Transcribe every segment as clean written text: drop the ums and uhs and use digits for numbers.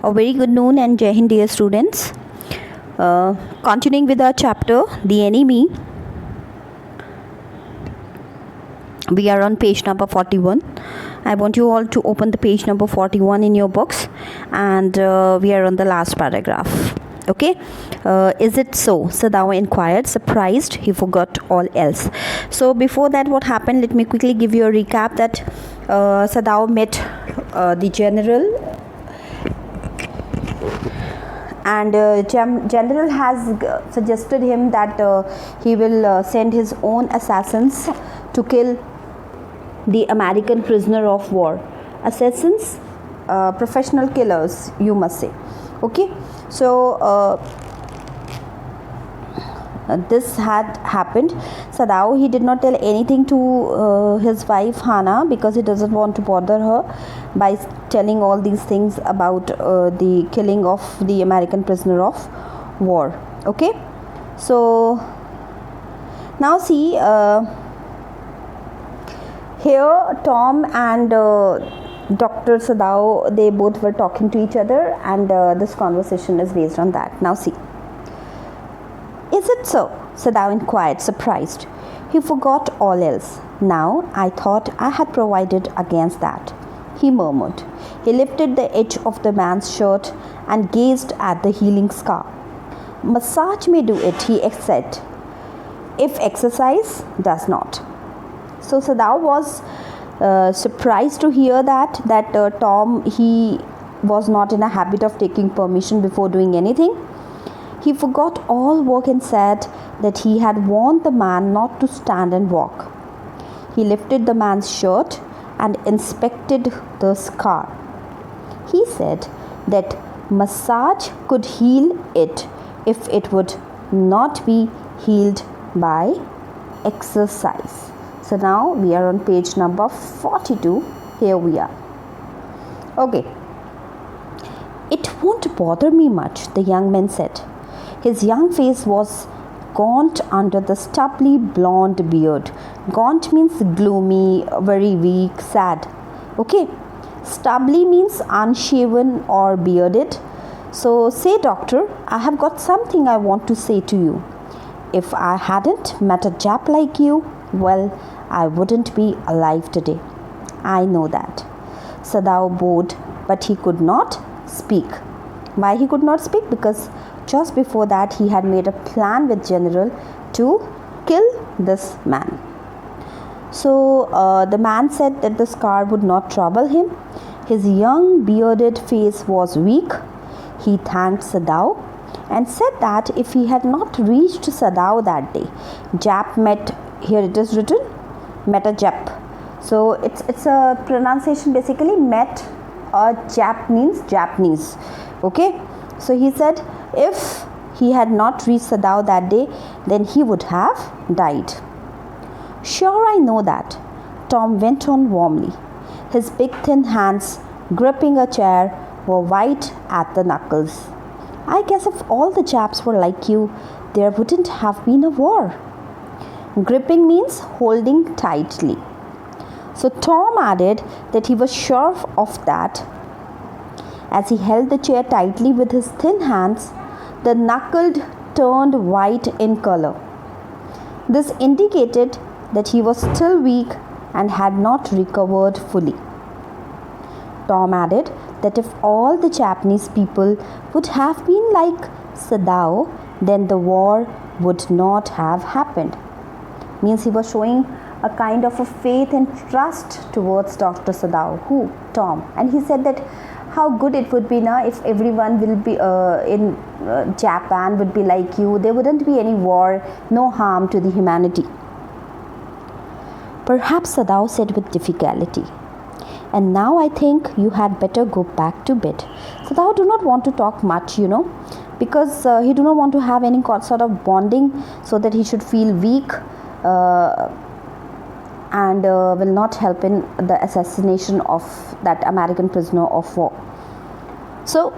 A very good noon and Jai Hind, dear students. Continuing with our chapter, The Enemy, we are on page number 41. I want you all to open the page number 41 in your books, and we are on the last paragraph. Okay, is it so? Sadao inquired, surprised he forgot all else. So before that, what happened? Let me quickly give you a recap that Sadao met the general, and general has suggested him that he will send his own assassins to kill the American prisoner of war. Assassins, professional killers, you must say. Okay, so this had happened. Sadao, he did not tell anything to his wife Hana because he doesn't want to bother her by telling all these things about the killing of the American prisoner of war. Okay, so now see, here Tom and Dr. Sadao, they both were talking to each other, and this conversation is based on that. Now see. Is it so? Sadao inquired, surprised. He forgot all else. Now I thought I had provided against that, he murmured. He lifted the edge of the man's shirt and gazed at the healing scar. Massage may do it, he said, if exercise does not. So Sadao was surprised to hear that Tom, he was not in a habit of taking permission before doing anything. He forgot all work and said that he had warned the man not to stand and walk. He lifted the man's shirt and inspected the scar. He said that massage could heal it if it would not be healed by exercise. So now we are on page number 42. Here we are. Okay. It won't bother me much, the young man said. His young face was gaunt under the stubbly blonde beard. Gaunt means gloomy, very weak, sad. Okay. Stubbly means unshaven or bearded. So say, doctor, I have got something I want to say to you. If I hadn't met a Jap like you, well, I wouldn't be alive today. I know that. Sadao bowed, but he could not speak. Why he could not speak? Because just before that he had made a plan with General to kill this man. So the man said that the scar would not trouble him. His young bearded face was weak. He thanked Sadao and said that if he had not reached Sadao that day, Jap met, here it is written, met a Jap. So it's a pronunciation, basically met a Jap means Japanese. Okay, so he said if he had not reached Sadao that day, then he would have died. Sure, I know that, Tom went on warmly. His big thin hands gripping a chair were white at the knuckles. I guess if all the Japs were like you, there wouldn't have been a war. Gripping means holding tightly. So Tom added that he was sure of that. As he held the chair tightly with his thin hands, the knuckle turned white in color. This indicated that he was still weak and had not recovered fully. Tom added that if all the Japanese people would have been like Sadao, then the war would not have happened. Means he was showing a kind of a faith and trust towards Dr. Sadao. Who? Tom. And he said that how good it would be now if everyone will be in Japan would be like you. There wouldn't be any war, no harm to the humanity. Perhaps, Sadao said with difficulty. And now I think you had better go back to bed. Sadao do not want to talk much, because he do not want to have any sort of bonding so that he should feel weak and will not help in the assassination of that American prisoner of war. So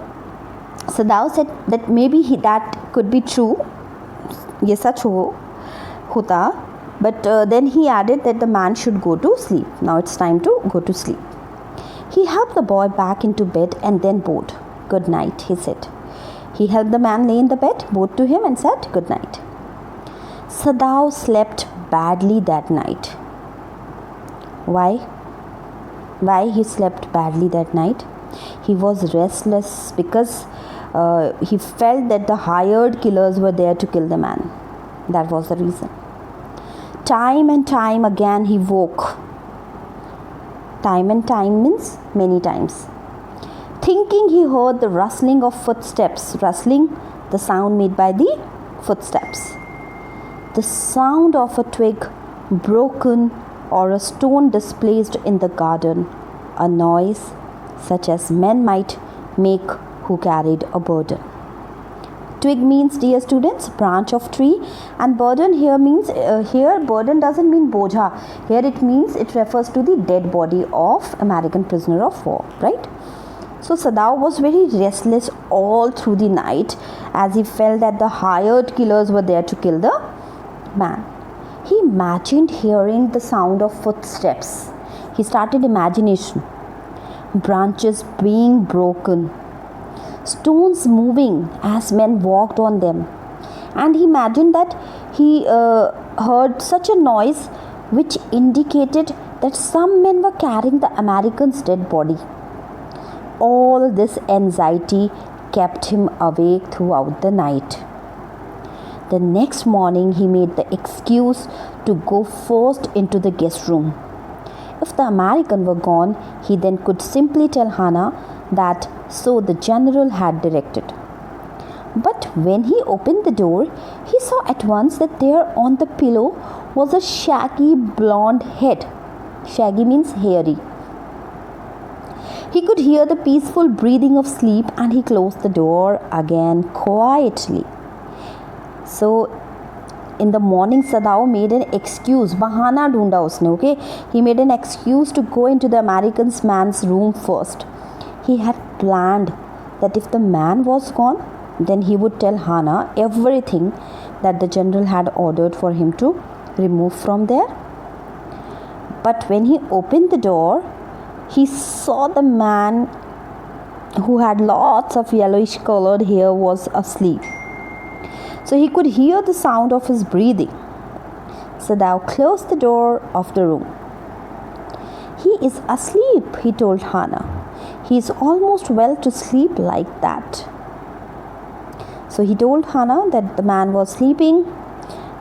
Sadao said that maybe that could be true. Ye sach hota. But then he added that the man should go to sleep. Now it's time to go to sleep. He helped the boy back into bed and then bowed. "Good night," he said. He helped the man lay in the bed, bowed to him and said good night. Sadao slept badly that night. Why? Why he slept badly that night? He was restless because he felt that the hired killers were there to kill the man. That was the reason. Time and time again he woke. Time and time means many times. Thinking he heard the rustling of footsteps. Rustling, the sound made by the footsteps. The sound of a twig broken or a stone displaced in the garden. A noise such as men might make who carried a burden. Twig means, dear students, branch of tree, and burden here means, here burden doesn't mean boja. Here it means, it refers to the dead body of American prisoner of war, right? So Sadao was very restless all through the night as he felt that the hired killers were there to kill the man. He imagined hearing the sound of footsteps. He started imagination. Branches being broken, stones moving as men walked on them, and he imagined that he heard such a noise which indicated that some men were carrying the American's dead body. All this anxiety kept him awake throughout the night. The next morning he made the excuse to go first into the guest room. If the American were gone, he then could simply tell Hannah that so the general had directed. But when he opened the door, he saw at once that there on the pillow was a shaggy blonde head. Shaggy means hairy. He could hear the peaceful breathing of sleep, and he closed the door again quietly. So in the morning, Sadao made an excuse. Bahana dhunda usne, okay? He made an excuse to go into the American man's room first. He had planned that if the man was gone, then he would tell Hannah everything that the general had ordered for him to remove from there. But when he opened the door, he saw the man who had lots of yellowish colored hair was asleep. So he could hear the sound of his breathing. Sadao closed the door of the room. "He is asleep," he told Hannah. "He is almost well to sleep like that." So he told Hannah that the man was sleeping.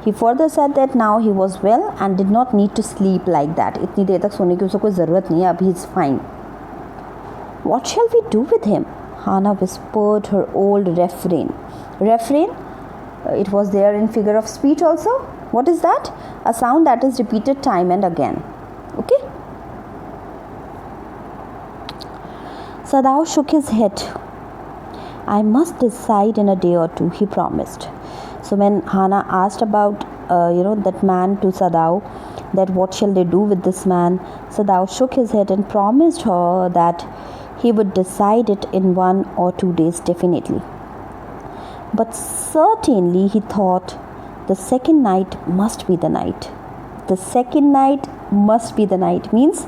He further said that now he was well and did not need to sleep like that. इतनी देर तक सोने की उसे कोई ज़रूरत नहीं है, अभी he is fine. "What shall we do with him?" Hannah whispered her old refrain. Refrain, it was there in figure of speech also. What is that? A sound that is repeated time and again. Okay? Sadao shook his head. "I must decide in a day or two," he promised. So when Hannah asked about that man to Sadao, that what shall they do with this man, Sadao shook his head and promised her that he would decide it in 1 or 2 days definitely. But certainly he thought the second night must be the night. The second night must be the night means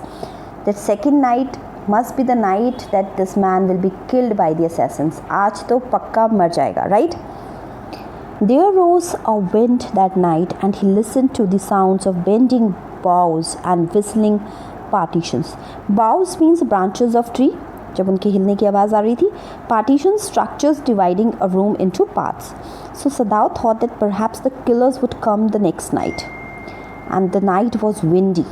that second night must be the night that this man will be killed by the assassins. Aaj to pakka mar jayega, right? There rose a wind that night, and he listened to the sounds of bending boughs and whistling partitions. Boughs means branches of tree. जब उनके हिलने की आवाज़ आ रही थी. Partitions, structures dividing a room into parts. So Sadao thought that perhaps the killers would come the next night, and the night was windy.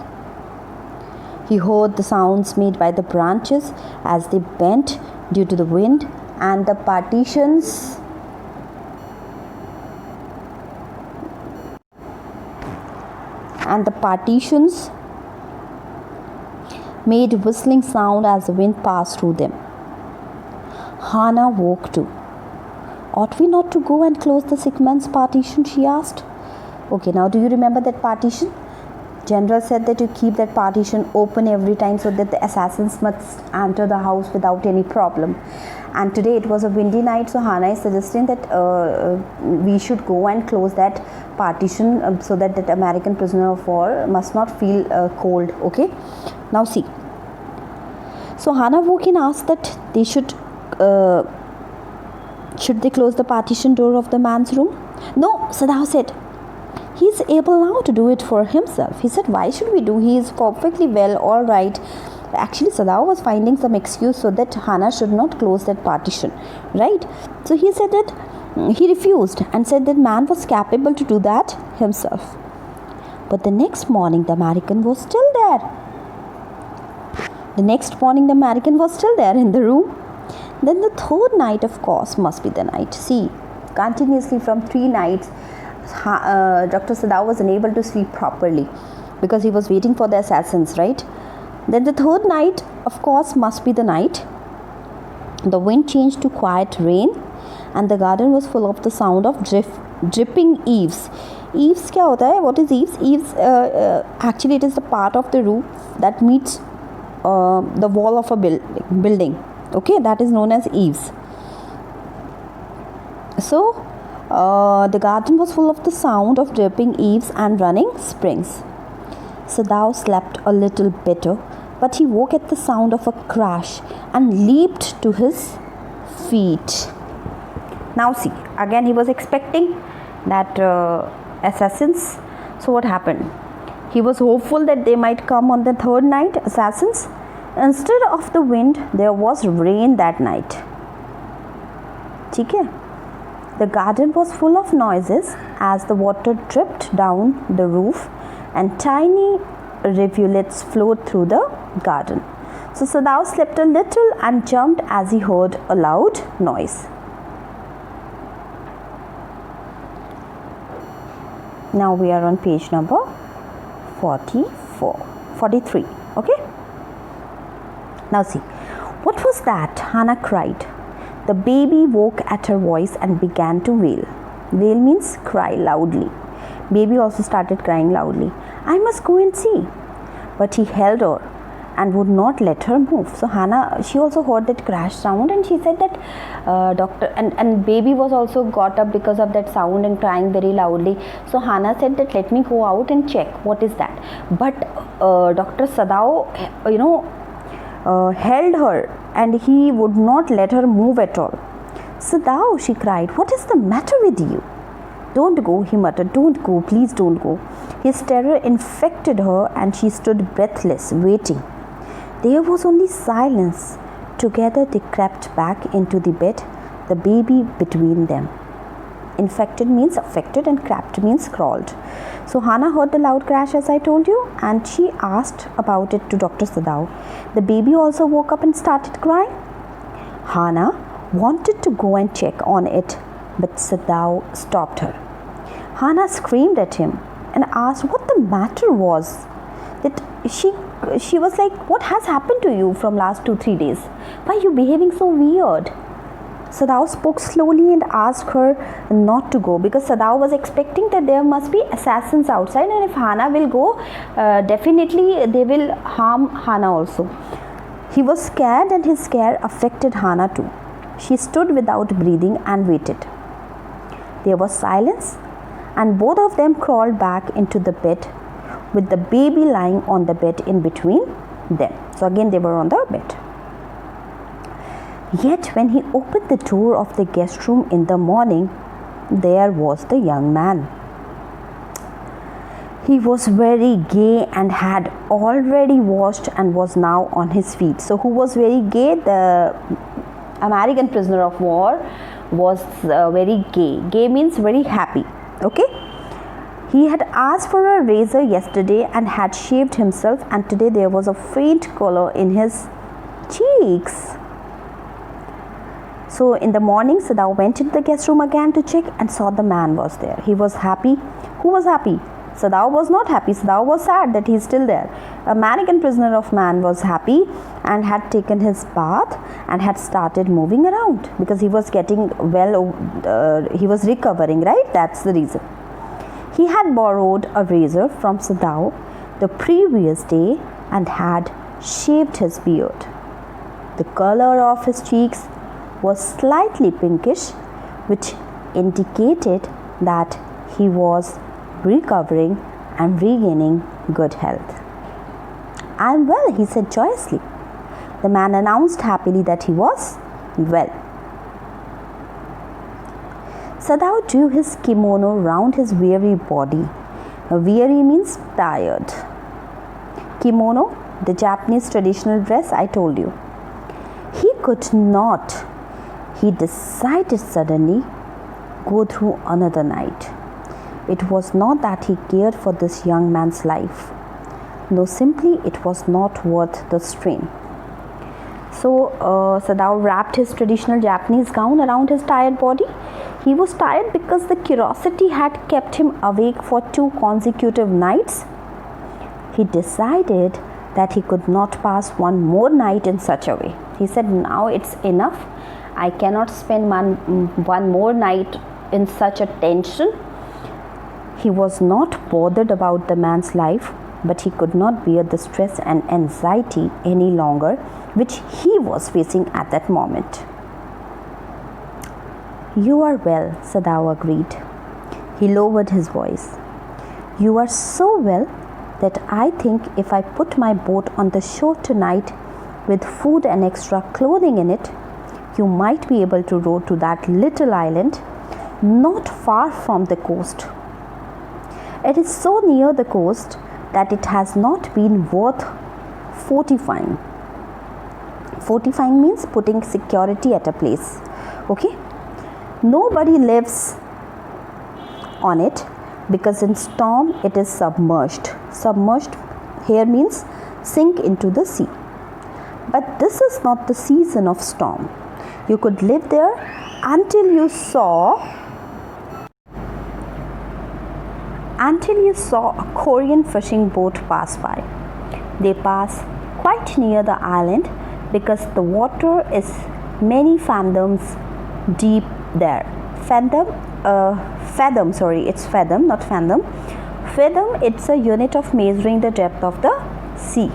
He heard the sounds made by the branches as they bent due to the wind, and the partitions made whistling sound as the wind passed through them. Hannah woke too. "Ought we not to go and close the sick man's partition?" she asked. Okay, now do you remember that partition? General said that you keep that partition open every time so that the assassins must enter the house without any problem. And today it was a windy night, so Hannah is suggesting that we should go and close that partition so that that American prisoner of war must not feel cold. Okay, now see. So Hannah woke and asked that they should should they close the partition door of the man's room? No, Sadao said. He is able now to do it for himself. He said, why should we do? He is perfectly well, all right. Actually, Sadao was finding some excuse so that Hana should not close that partition, right? So he said that he refused and said that man was capable to do that himself. But the next morning, the American was still there. The next morning, the American was still there in the room. Then the third night, of course, must be the night. See, continuously from 3 nights, Dr. Sadao was unable to sleep properly because he was waiting for the assassins, right? Then the third night, of course, must be the night. The wind changed to quiet rain and the garden was full of the sound of dripping eaves. Eaves kya hota hai? What is eaves? Eaves, actually it is the part of the roof that meets the wall of a building. Okay, that is known as eaves. So, the garden was full of the sound of dripping eaves and running springs. Sadao slept a little better, but he woke at the sound of a crash and leaped to his feet. Now see, again he was expecting that assassins. So what happened? He was hopeful that they might come on the third night, assassins. Instead of the wind, there was rain that night. ठीक है? The garden was full of noises as the water dripped down the roof and tiny rivulets flowed through the garden. So Sadao slept a little and jumped as he heard a loud noise. Now we are on page number 43. Okay? Now see, what was that? Hana cried. The baby woke at her voice and began to wail. Wail means cry loudly. Baby also started crying loudly. I must go and see. But he held her and would not let her move. So Hana, she also heard that crash sound and she said that doctor and baby was also got up because of that sound and crying very loudly. So Hana said that let me go out and check what is that. But Dr. Sadao, held her and he would not let her move at all. Sadao, she cried, what is the matter with you? Don't go, he muttered. Don't go, please don't go. His terror infected her and she stood breathless, waiting. There was only silence. Together they crept back into the bed, the baby between them. Infected means affected and crept means crawled. So Hana heard the loud crash as I told you and she asked about it to Dr. Sadao. The baby also woke up and started crying. Hana wanted to go and check on it, but Sadao stopped her. Hana screamed at him and asked what the matter was. That she was like, what has happened to you from last 2-3 days? Why are you behaving so weird? Sadao spoke slowly and asked her not to go because Sadao was expecting that there must be assassins outside and if Hana will go, definitely they will harm Hana also. He was scared and his scare affected Hana too. She stood without breathing and waited. There was silence and both of them crawled back into the bed with the baby lying on the bed in between them. So again they were on the bed. Yet when he opened the door of the guest room in the morning, there was the young man. He was very gay and had already washed and was now on his feet. So who was very gay? The American prisoner of war was very gay. Gay means very happy. Okay? He had asked for a razor yesterday and had shaved himself, and today there was a faint color in his cheeks. So in the morning, Sadao went into the guest room again to check and saw the man was there. He was happy. Who was happy? Sadao was not happy. Sadao was sad that he is still there. American prisoner of man was happy and had taken his bath and had started moving around because he was getting well, he was recovering, right? That's the reason. He had borrowed a razor from Sadao the previous day and had shaved his beard. The color of his cheeks was slightly pinkish, which indicated that he was recovering and regaining good health. I am well, he said joyously. The man announced happily that he was Well, Sadao drew his kimono round his weary body. Weary means tired. Kimono, the Japanese traditional dress I told you. He could not, he decided suddenly, go through another night. It was not that he cared for this young man's life. No, simply it was not worth the strain. So Sadao wrapped his traditional Japanese gown around his tired body. He was tired because the curiosity had kept him awake for 2 consecutive nights. He decided that he could not pass one more night in such a way. He said, now it's enough. I cannot spend one more night in such a tension. He was not bothered about the man's life, but he could not bear the stress and anxiety any longer, which he was facing at that moment. You are well, Sadao agreed. He lowered his voice. You are so well that I think if I put my boat on the shore tonight with food and extra clothing in it, you might be able to row to that little island not far from the coast. It is so near the coast that it has not been worth fortifying. Fortifying means putting security at a place. Okay? Nobody lives on it because in storm it is submerged. Submerged here means sink into the sea. But this is not the season of storm. You could live there until you saw a Korean fishing boat pass by. They pass quite near the island because the water is many fathoms deep there. Fathom, not fathom. Fathom, it's a unit of measuring the depth of the sea.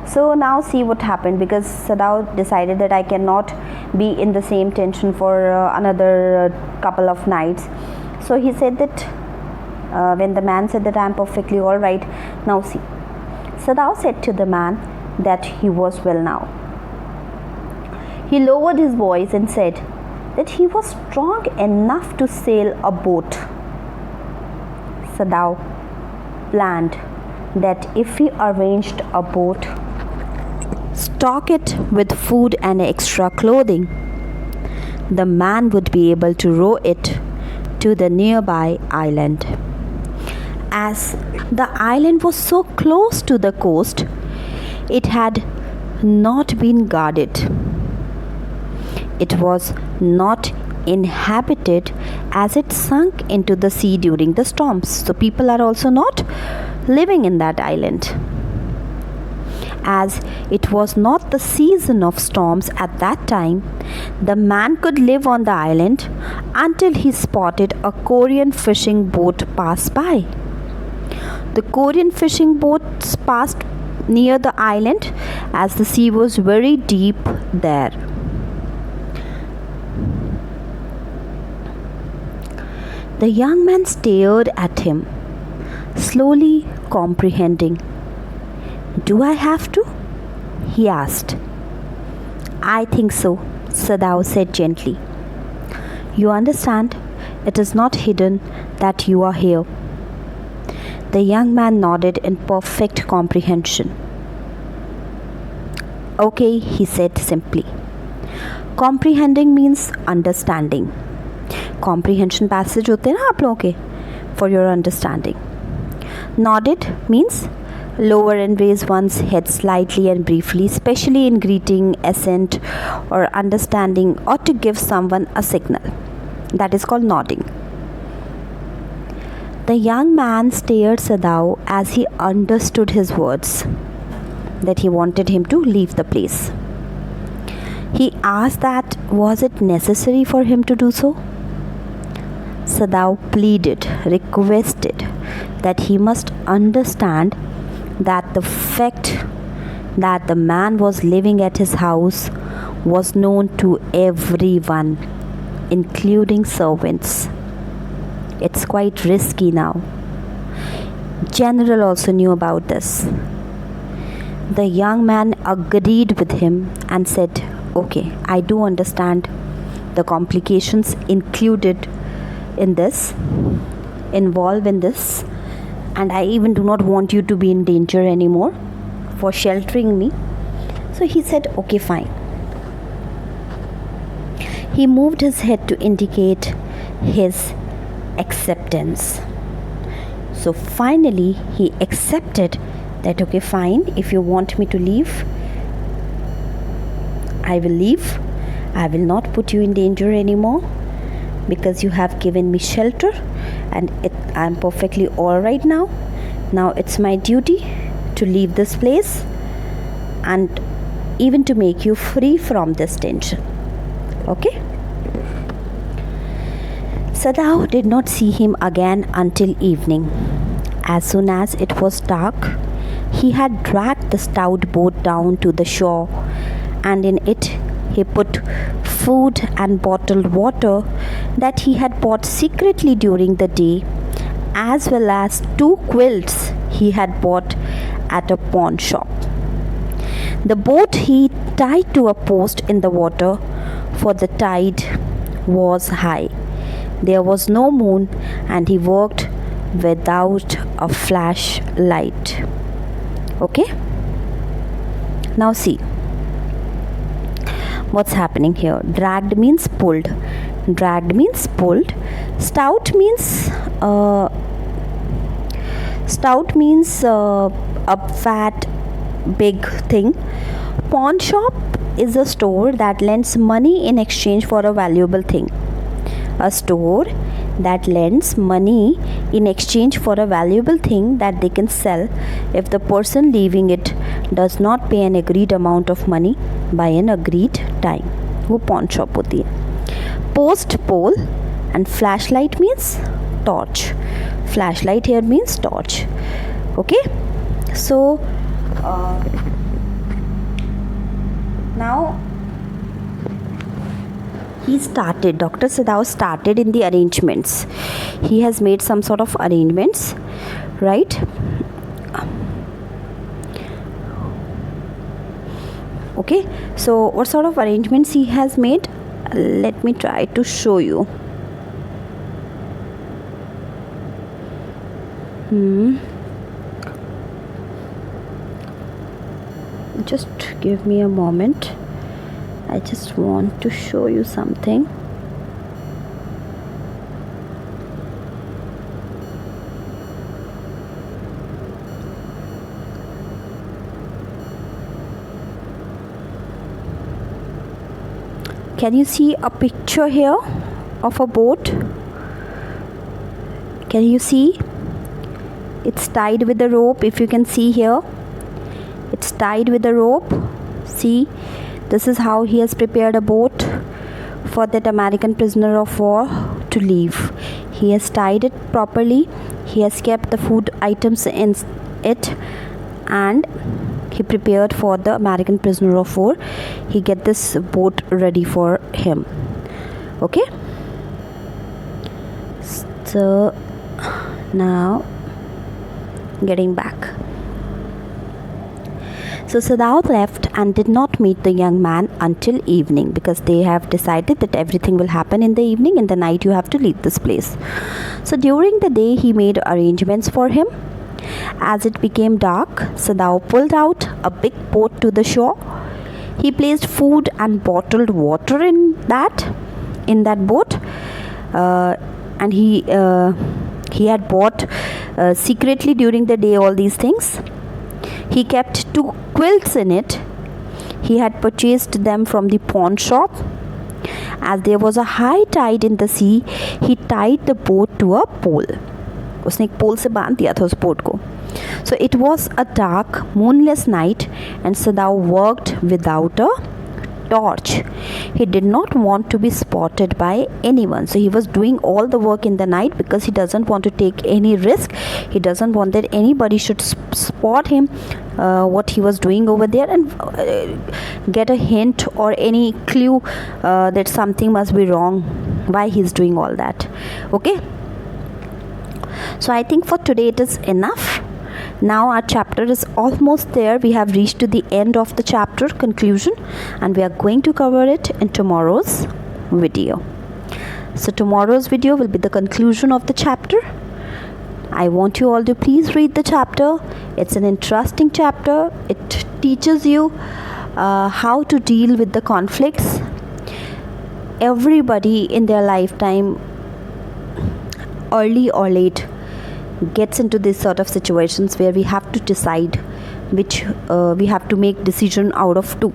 So now see what happened, because Sadao decided that I cannot be in the same tension for another couple of nights. So he said that when the man said that I am perfectly all right, now see. Sadao said to the man that he was well now. He lowered his voice and said that he was strong enough to sail a boat. Sadao planned that if he arranged a boat, stock it with food and extra clothing, the man would be able to row it to the nearby island. As the island was so close to the coast, it had not been guarded. It was not inhabited as it sunk into the sea during the storms. So people are also not living in that island. As it was not the season of storms at that time, the man could live on the island until he spotted a Korean fishing boat pass by. The Korean fishing boats passed near the island as the sea was very deep there. The young man stared at him, slowly comprehending. Do I have to? He asked. I think so, Sadao said gently. You understand, it is not hidden that you are here. The young man nodded in perfect comprehension. Okay, he said simply. Comprehending means understanding. Comprehension passage होते हैं ना आप लोगों के for your understanding. Nodded means lower and raise one's head slightly and briefly, especially in greeting, assent, or understanding, or to give someone a signal. That is called nodding. The young man stared Sadao as he understood his words, that he wanted him to leave the place. He asked that was it necessary for him to do so? Sadao pleaded, requested that he must understand that the fact that the man was living at his house was known to everyone, including servants. It's quite risky now. General also knew about this. The young man agreed with him and said, okay, I do understand the complications included in this, involved in this, and I even do not want you to be in danger anymore for sheltering me. So he said, okay, fine. He moved his head to indicate his acceptance. So finally he accepted that, okay, fine, if you want me to leave, I will leave. I will not put you in danger anymore because you have given me shelter, and I'm perfectly alright now. Now it's my duty to leave this place and even to make you free from this tension. Okay? Sadao did not see him again until evening. As soon as it was dark, he had dragged the stout boat down to the shore, and in it he put food and bottled water that he had bought secretly during the day, as well as 2 quilts he had bought at a pawn shop. The boat he tied to a post in the water, for the tide was high. There was no moon, and he worked without a flashlight. Okay? Now see what's happening here. Dragged means pulled. Dragged means pulled. Stout means a fat big thing. Pawn shop is a store that lends money in exchange for a valuable thing. A store that lends money in exchange for a valuable thing that they can sell if the person leaving it does not pay an agreed amount of money by an agreed time. वो pawn shop होती है. Post pole and flashlight means torch. Flashlight here means torch. Okay? So now Dr. Sadao started in the arrangements. He has made some sort of arrangements, right? Okay, so what sort of arrangements he has made? Let me try to show you. Just give me a moment. I just want to show you something. Can you see a picture here of a boat? Can you see? It's tied with a rope. If you can see here, it's tied with a rope. See, this is how he has prepared a boat for that American prisoner of war to leave. He has tied it properly. He has kept the food items in it, and he prepared for the American prisoner of war. He get this boat ready for him. Okay? So now getting back. So Sadao left and did not meet the young man until evening, because they have decided that everything will happen in the evening. In the night you have to leave this place. So during the day he made arrangements for him. As it became dark, Sadao pulled out a big boat to the shore. He placed food and bottled water in that boat, and he had bought secretly during the day all these things. He kept 2 quilts in it. He had purchased them from the pawn shop. As there was a high tide in the sea, he tied the boat to a pole. उसने एक पोल से बांध दिया था उस boat को. So it was a dark, moonless night, and Sadao worked without a torch. He did not want to be spotted by anyone. So he was doing all the work in the night because he doesn't want to take any risk. He doesn't want that anybody should spot him, what he was doing over there, and get a hint or any clue that something must be wrong, why he's doing all that. Okay? So I think for today it is enough. Now our chapter is almost there. We have reached to the end of the chapter conclusion, and we are going to cover it in tomorrow's video. So tomorrow's video will be the conclusion of the chapter. I want you all to please read the chapter. It's an interesting chapter. It teaches you how to deal with the conflicts. Everybody in their lifetime, early or late, gets into this sort of situations where we have to decide which we have to make decision out of two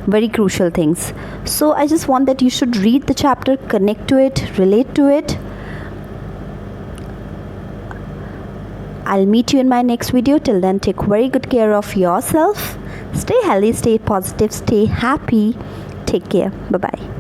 very crucial things. So I just want that you should read the chapter, connect to it, relate to it. I'll meet you in my next video. Till then, take very good care of yourself. Stay healthy, stay positive, stay happy. Take care. Bye bye.